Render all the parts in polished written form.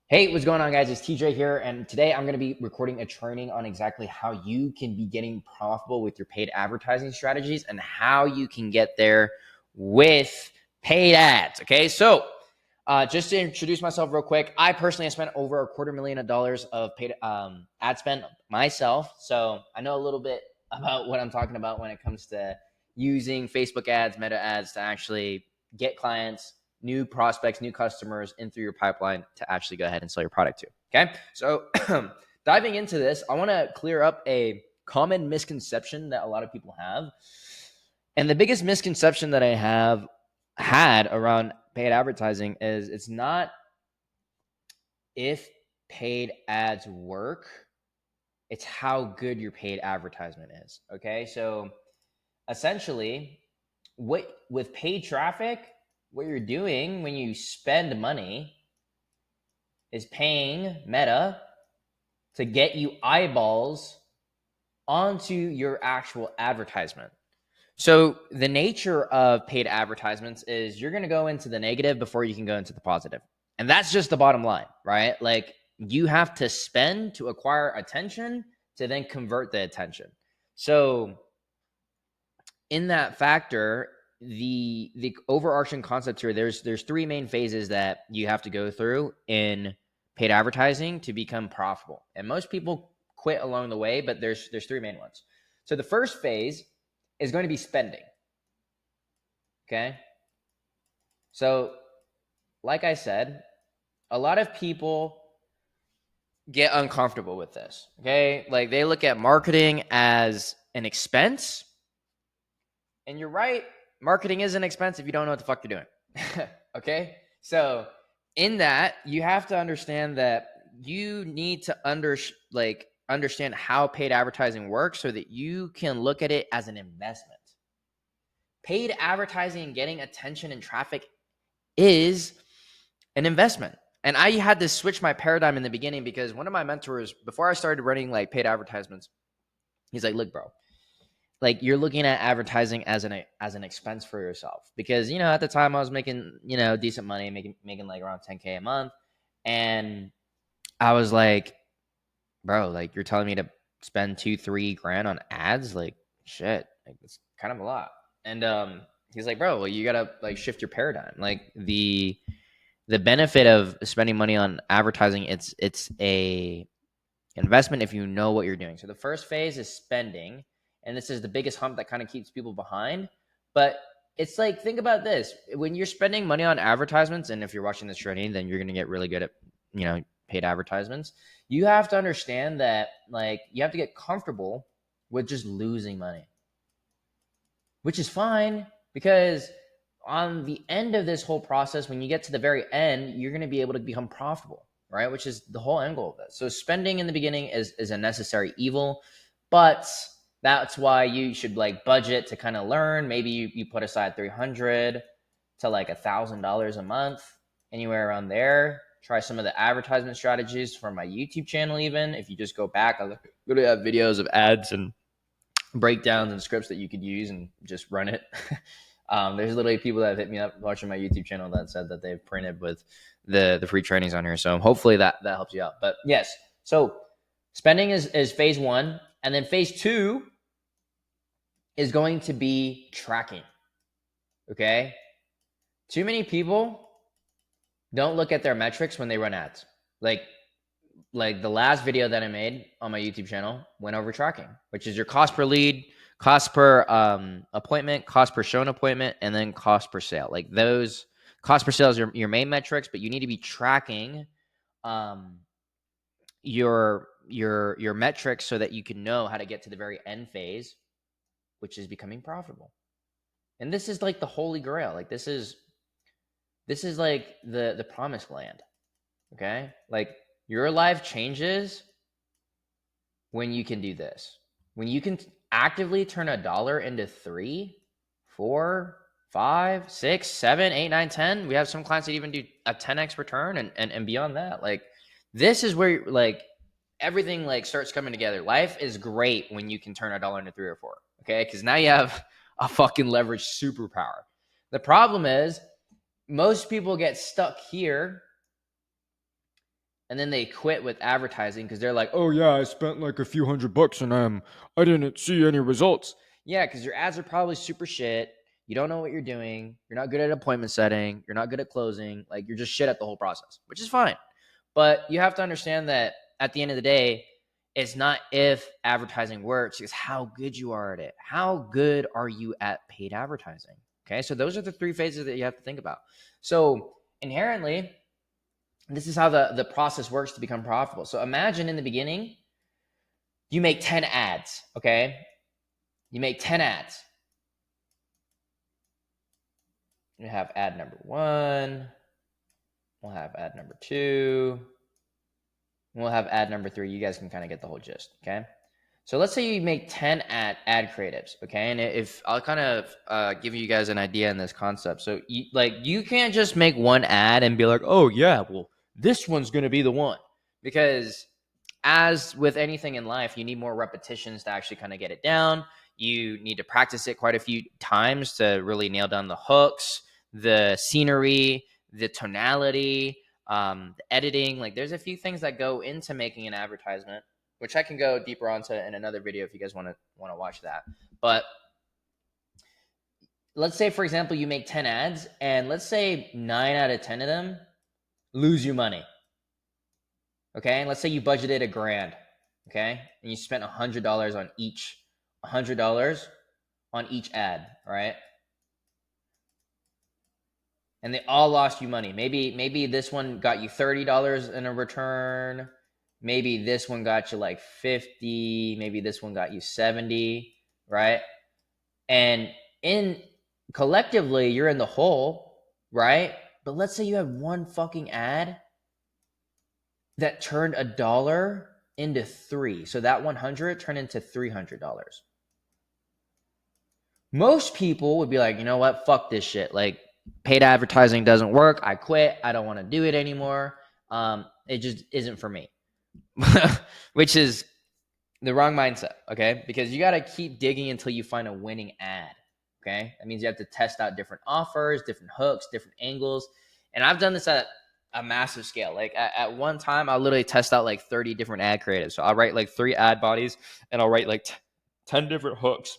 Hey, what's going on, guys? It's TJ here, and today I'm going to be recording a training on exactly how you can be getting profitable with your paid advertising strategies and how you can get there with paid ads. Okay, so just to introduce myself real quick, I personally have spent over $250,000 of paid ad spend myself, so I know a little bit about what I'm talking about when it comes to using Facebook ads, Meta ads to actually get clients, new prospects, new customers in through your pipeline to actually go ahead and sell your product to. Okay. So diving into this, I want to clear up a common misconception that a lot of people have. And the biggest misconception that I have had around paid advertising is it's not if paid ads work, it's how good your paid advertisement is. Okay. So essentially, what with paid traffic, what you're doing when you spend money is paying Meta to get you eyeballs onto your actual advertisement. So the nature of paid advertisements is you're going to go into the negative before you can go into the positive. And that's just the bottom line, right? Like you have to spend to acquire attention to then convert the attention. So in that factor, the overarching concept here, there's three main phases that you have to go through in paid advertising to become profitable. And most people quit along the way, but there's three main ones. So the first phase is going to be spending. Okay? So like I said, a lot of people get uncomfortable with this. Okay? Like they look at marketing as an expense. And you're right, marketing is an expense if you don't know what the fuck you're doing. Okay? So in that, you have to understand that you need to understand how paid advertising works so that you can look at it as an investment. Paid advertising and getting attention and traffic is an investment. And I had to switch my paradigm in the beginning because one of my mentors, before I started running like paid advertisements, he's like, look, bro, like you're looking at advertising as an expense for yourself because at the time I was making decent money, making like around 10K a month, and I was like, bro, like you're telling me to spend 2-3 grand on ads, like shit, like it's kind of a lot. And he's like, bro, well you gotta like shift your paradigm. Like the benefit of spending money on advertising, it's a investment if you know what you're doing. So the first phase is spending, and this is the biggest hump that kind of keeps people behind. But it's like, think about this. When you're spending money on advertisements, and if you're watching this training, then you're going to get really good at, paid advertisements. You have to understand that, like, you have to get comfortable with just losing money, which is fine because on the end of this whole process, when you get to the very end, you're going to be able to become profitable, right? Which is the whole end goal of this. So spending in the beginning is a necessary evil, but that's why you should like budget to kind of learn. Maybe you put aside 300 to like $1,000 a month, anywhere around there. Try some of the advertisement strategies from my YouTube channel. Even if you just go back, I literally have videos of ads and breakdowns and scripts that you could use and just run it. There's literally people that have hit me up watching my YouTube channel that said that they've printed with the free trainings on here. So hopefully that helps you out. But yes, so spending is phase one. And then phase two is going to be tracking. Okay? Too many people don't look at their metrics when they run ads. Like the last video that I made on my YouTube channel went over tracking, which is your cost per lead, cost per appointment, cost per shown appointment, and then cost per sale. Like those cost per sale is your main metrics, but you need to be tracking your metrics so that you can know how to get to the very end phase, which is becoming profitable. And this is like the holy grail. Like this is like the promised land. Okay? Like your life changes when you can do this. When you can actively turn $1 into 3, 4, 5, 6, 7, 8, 9, 10. We have some clients that even do a 10x return and beyond that. Like this is where like everything like starts coming together. Life is great when you can turn $1 into 3 or 4. Okay? Because now you have a fucking leverage superpower. The problem is most people get stuck here and then they quit with advertising because they're like, oh yeah, I spent like a few $100 and I didn't see any results. Yeah, because your ads are probably super shit. You don't know what you're doing. You're not good at appointment setting. You're not good at closing. Like, you're just shit at the whole process, which is fine. But you have to understand that at the end of the day, it's not if advertising works, it's how good you are at it. How good are you at paid advertising? Okay, so those are the three phases that you have to think about. So inherently, this is how the process works to become profitable. So imagine in the beginning, you make 10 ads, okay? You make 10 ads. You have ad number 1. We'll have ad number 2. We'll have ad number 3. You guys can kind of get the whole gist, okay? So let's say you make 10 ad creatives, okay? And if I'll kind of give you guys an idea in this concept. So you can't just make one ad and be like, oh yeah, well, this one's going to be the one. Because as with anything in life, you need more repetitions to actually kind of get it down. You need to practice it quite a few times to really nail down the hooks, the scenery, the tonality, the editing. Like, there's a few things that go into making an advertisement, which I can go deeper onto in another video if you guys want to watch that. But let's say, for example, you make 10 ads, and let's say 9 out of 10 of them lose you money. Okay, and let's say you budgeted $1,000, okay, and you spent $100 on each, $100 on each ad, right? And they all lost you money. Maybe this one got you $30 in a return. Maybe this one got you like 50. Maybe this one got you 70, right? And collectively, you're in the hole, right? But let's say you have one fucking ad that turned $1 into 3. So that 100 turned into $300. Most people would be like, you know what? Fuck this shit. Like, paid advertising doesn't work. I quit. I don't want to do it anymore. It just isn't for me. Which is the wrong mindset, okay? Because you got to keep digging until you find a winning ad, okay? That means you have to test out different offers, different hooks, different angles. And I've done this at a massive scale. Like, at one time, I'll literally test out like 30 different ad creatives. So I'll write like 3 ad bodies, and I'll write like 10 different hooks,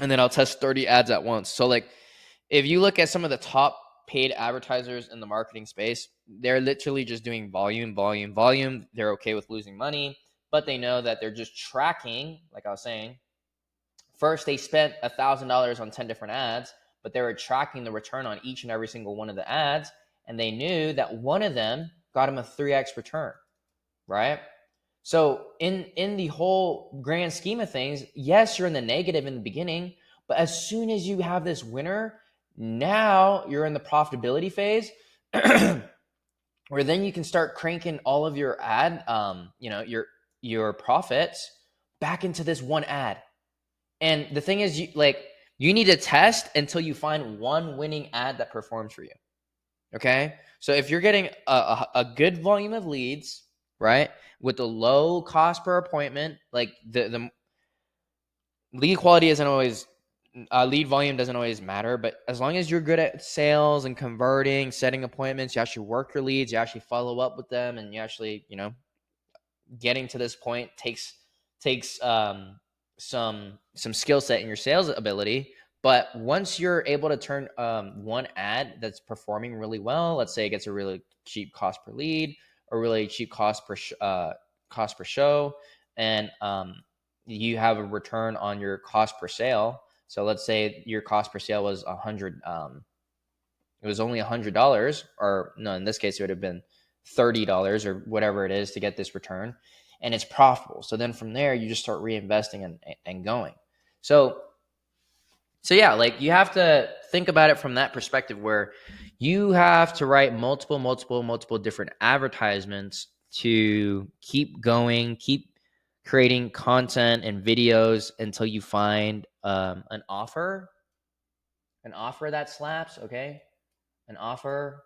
and then I'll test 30 ads at once. So like, if you look at some of the top paid advertisers in the marketing space, they're literally just doing volume. They're okay with losing money, but they know that they're just tracking, like I was saying. First, they spent $1,000 on 10 different ads, but they were tracking the return on each and every single one of the ads, and they knew that one of them got them a 3x return, right? So in the whole grand scheme of things, yes, you're in the negative in the beginning, but as soon as you have this winner, now you're in the profitability phase, where then you can start cranking all of your ad, your profits back into this one ad. And the thing is, you need to test until you find one winning ad that performs for you. Okay, so if you're getting a good volume of leads, right, with a low cost per appointment, like the lead quality isn't always, lead volume doesn't always matter, but as long as you're good at sales and converting, setting appointments, you actually work your leads, you actually follow up with them, and you actually, getting to this point takes some skill set in your sales ability. But once you're able to turn one ad that's performing really well, let's say it gets a really cheap cost per lead or really cheap cost per show, and you have a return on your cost per sale. So let's say your cost per sale was $100. It was only $100, or no, in this case it would have been $30 or whatever it is to get this return, and it's profitable. So then from there, you just start reinvesting and going. So yeah, like, you have to think about it from that perspective, where you have to write multiple different advertisements to keep going, keep creating content and videos until you find an offer that slaps, okay? An offer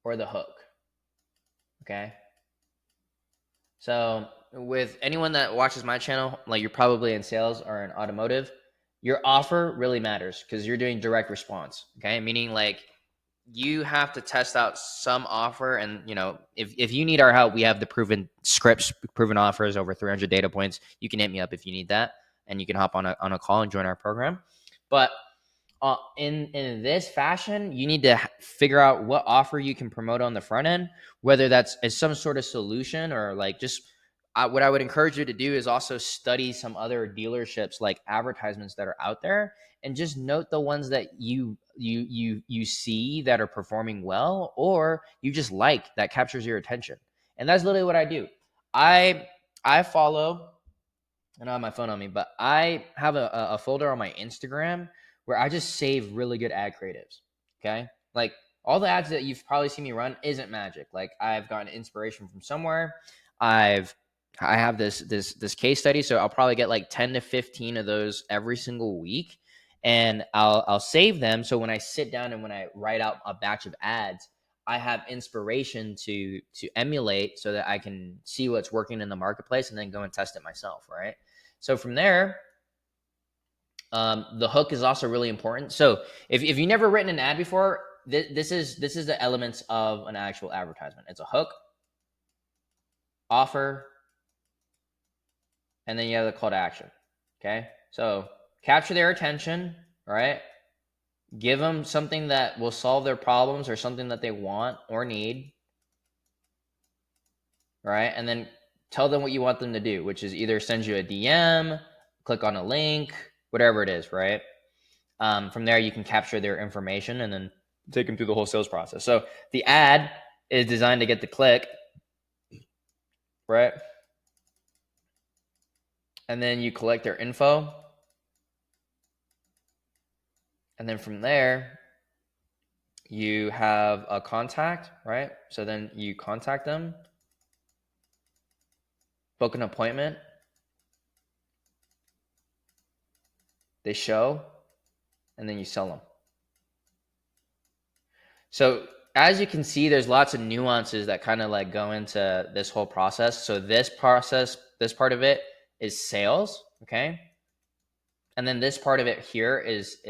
or the hook, okay? So with anyone that watches my channel, like, you're probably in sales or in automotive, your offer really matters because you're doing direct response, okay? Meaning, like, you have to test out some offer. And, if you need our help, we have the proven scripts, proven offers, over 300 data points. You can hit me up if you need that, and you can hop on a call and join our program. But in this fashion, you need to figure out what offer you can promote on the front end, whether that's as some sort of solution or like just what I would encourage you to do is also study some other dealerships, like advertisements that are out there, and just note the ones that you see that are performing well, or you just like that captures your attention. And that's literally what I do. I follow, I don't have my phone on me, but I have a folder on my Instagram where I just save really good ad creatives. Okay. Like all the ads that you've probably seen me run isn't magic. Like I've gotten inspiration from somewhere. I have this case study. So I'll probably get like 10 to 15 of those every single week. And I'll save them. So when I sit down and when I write out a batch of ads, I have inspiration to emulate so that I can see what's working in the marketplace and then go and test it myself. Right. So from there, the hook is also really important. So if you've never written an ad before, this is the elements of an actual advertisement. It's a hook, offer, and then you have the call to action. Okay. So capture their attention, right? Give them something that will solve their problems or something that they want or need, right? And then tell them what you want them to do, which is either send you a DM, click on a link, whatever it is, right? From there, you can capture their information and then take them through the whole sales process. So the ad is designed to get the click, right? And then you collect their info. And then from there, you have a contact, right? So then you contact them, book an appointment. They show, and then you sell them. So as you can see, there's lots of nuances that kind of like go into this whole process. So this part of it is sales, okay? And then this part of it here is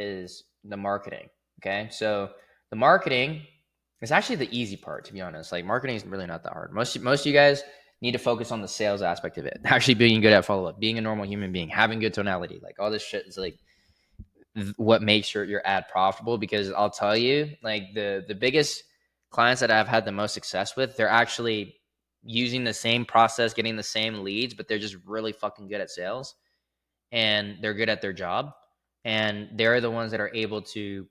the marketing, okay? So the marketing is actually the easy part, to be honest. Like marketing is really not that hard. Most of you guys need to focus on the sales aspect of it. Actually being good at follow-up, being a normal human being, having good tonality, like all this shit is like what makes your ad profitable. Because I'll tell you, like the biggest clients that I've had the most success with, they're actually using the same process, getting the same leads, but they're just really fucking good at sales and they're good at their job. And they're the ones that are able to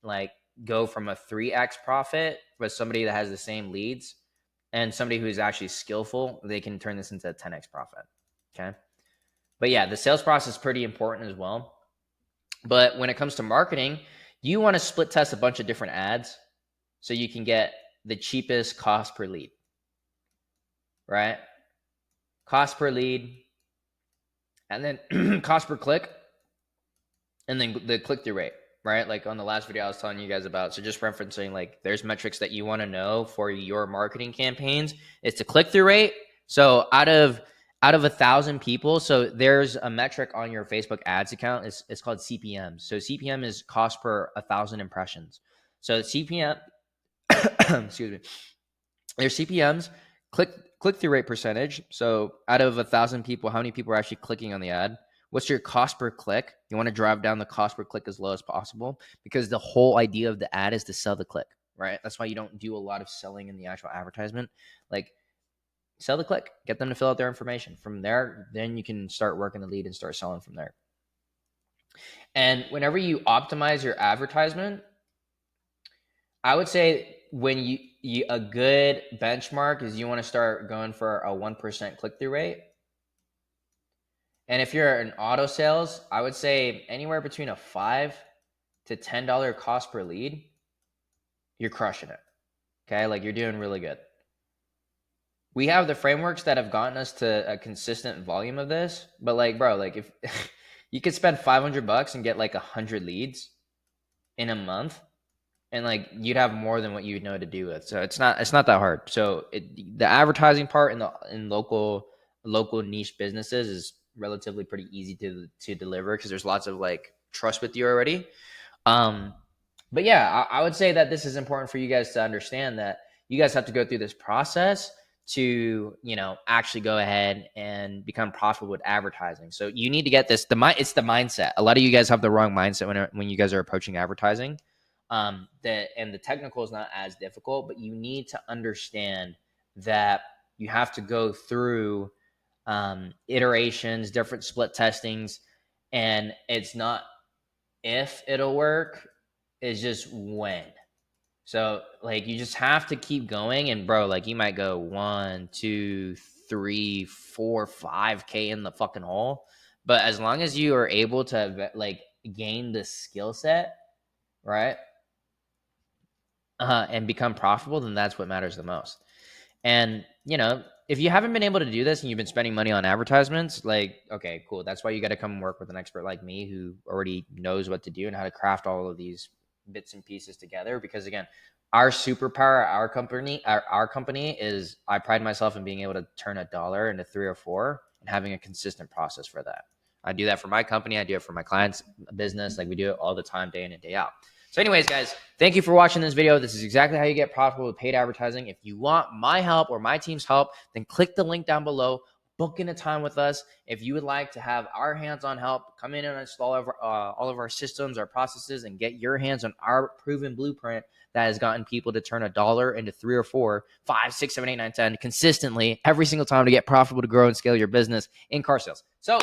like go from a 3x profit with somebody that has the same leads, and somebody who is actually skillful, they can turn this into a 10x profit. Okay. But yeah, the sales process is pretty important as well. But when it comes to marketing, you want to split test a bunch of different ads so you can get the cheapest cost per lead, right? Cost per lead, and then cost per click, and then the click-through rate, right? Like on the last video I was telling you guys about. So just referencing, like there's metrics that you want to know for your marketing campaigns. It's the click-through rate. So out of 1,000 people, so there's a metric on your Facebook ads account. It's called CPM. So CPM is cost per 1,000 impressions. So CPM, excuse me, there's CPMs, click-through rate percentage. So out of 1,000 people, how many people are actually clicking on the ad? What's your cost per click? You want to drive down the cost per click as low as possible, because the whole idea of the ad is to sell the click, right? That's why you don't do a lot of selling in the actual advertisement. Like sell the click, get them to fill out their information. From there, then you can start working the lead and start selling from there. And whenever you optimize your advertisement, I would say when you a good benchmark is you want to start going for a 1% click-through rate. And if you're in auto sales, I would say anywhere between a $5 to $10 cost per lead, you're crushing it. Okay, like you're doing really good. We have the frameworks that have gotten us to a consistent volume of this, but like, bro, like if you could spend $500 and get like 100 leads in a month, and like you'd have more than what you know to do with. So it's not that hard. So the advertising part in local niche businesses is relatively pretty easy to deliver, because there's lots of like trust with you already. But yeah, I would say that this is important for you guys to understand that you guys have to go through this process to, actually go ahead and become profitable with advertising. So you need to get this. It's the mindset. A lot of you guys have the wrong mindset when you guys are approaching advertising. And the technical is not as difficult, but you need to understand that you have to go through iterations, different split testings, and it's not if it'll work, is just when. So like you just have to keep going, and bro, like you might go 1, 2, 3, 4, 5K in the fucking hole. But as long as you are able to like gain the skill set, right? And become profitable, then that's what matters the most. And, if you haven't been able to do this and you've been spending money on advertisements, like, okay, cool. That's why you got to come and work with an expert like me who already knows what to do and how to craft all of these bits and pieces together. Because again, our superpower, our company is, I pride myself in being able to turn $1 into 3 or 4 and having a consistent process for that. I do that for my company. I do it for my clients' business. Like we do it all the time, day in and day out. So anyways, guys, thank you for watching this video. This is exactly how you get profitable with paid advertising. If you want my help or my team's help, then click the link down below. Book in a time with us. If you would like to have our hands-on help, come in and install all of our systems, our processes, and get your hands on our proven blueprint that has gotten people to turn $1 into 3 or 4, 5, 6, 7, 8, 9, 10 consistently every single time to get profitable, to grow and scale your business in car sales. So